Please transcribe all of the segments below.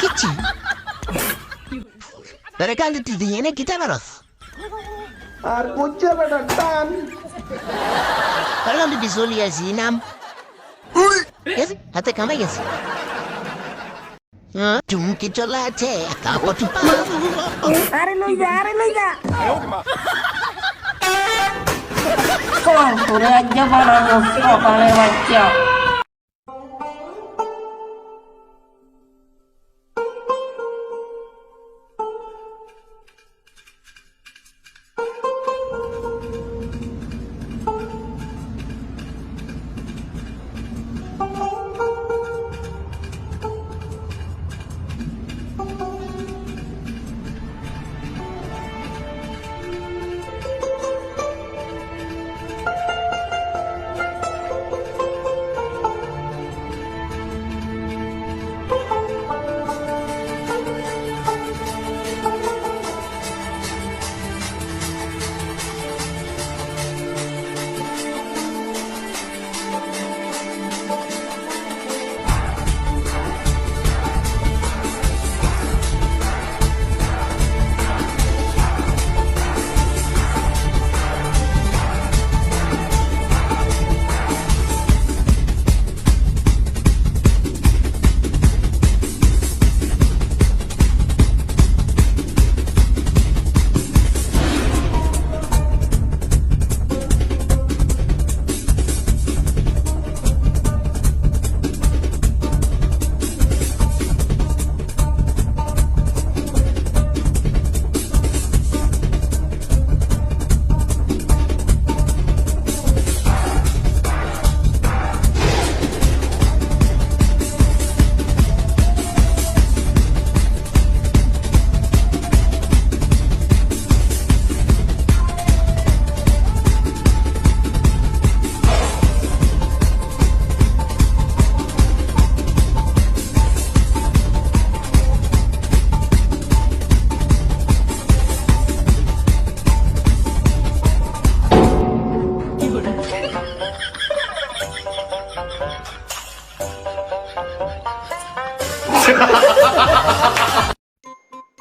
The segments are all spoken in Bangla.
কিচ্ছি তোরে কালি তুই দিয়ে এনে কিতা পারস আর কুচ্চা বেটা টান আমি বিচলি আছি নাম হাতে কামাই গেছে চুমকি চলা আছে আরে লই যা তোরে আজ্ঞা বানাবো সকালে বাচ্চা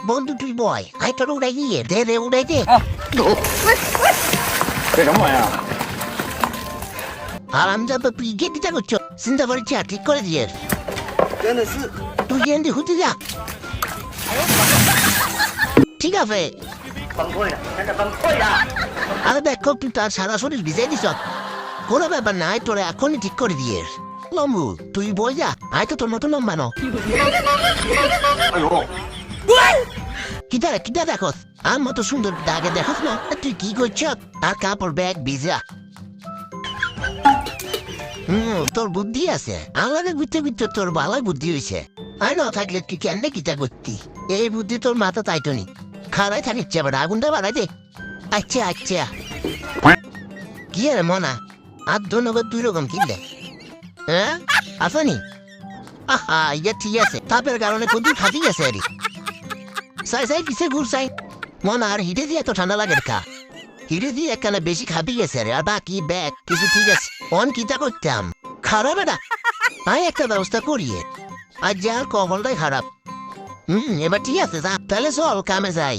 বন্ধু তুই বয় আই তোর উড়াই গিয়ে দে রে উড়াই দে আর আমি যাবো তুই গিয়ে দিতে করছো চিন্তা করেছি আর ঠিক করে দিয়ে তুই গিয়ে হুতে যা ঠিক আছে আরে দেখো তুই তার সারা শরীর ভিজাই দিস কোনো ব্যাপার না আয় তোরা এখনই ঠিক করে দিয়ে লম্বু তুই বই যা আয় তো তোর মতো লম্বা ন কিটা দেখো আর মতো সুন্দর দাগে দেখোস না তুই কি করছ আর কাপড় ব্যাগ ভিজা তোর বুদ্ধি আছে আমাদের বুঝতে বুঝতে তোর ভালোই বুদ্ধি হয়েছে আর না থাকলে তুই কেন কিটা করতি এই বুদ্ধি তোর মাথা তাইতো নি খারাই থাকিস আবার আগুনটা বাড়াই দে আচ্ছা কি রে মনা আর ধন্যবাদ দুই রকম কিনলে হ্যাঁ আসনি আহা ইয়া ঠিক আছে তাপের কারণে কোনদিন ফাটি গেছে আরে সাই পিছে ঘুর সাই মন আর হিটে দিয়ে এত ঠান্ডা লাগে খা হিটে দিয়ে একখানা বেশি খাবি গেছে রে আর বাকি ব্যাগ কিছু ঠিক আছে অন কিতা করতাম খারাপ এটা তাই একটা ব্যবস্থা করিয়ে আর যার কপালটাই খারাপ এবার ঠিক আছে তাহলে চল কামে যাই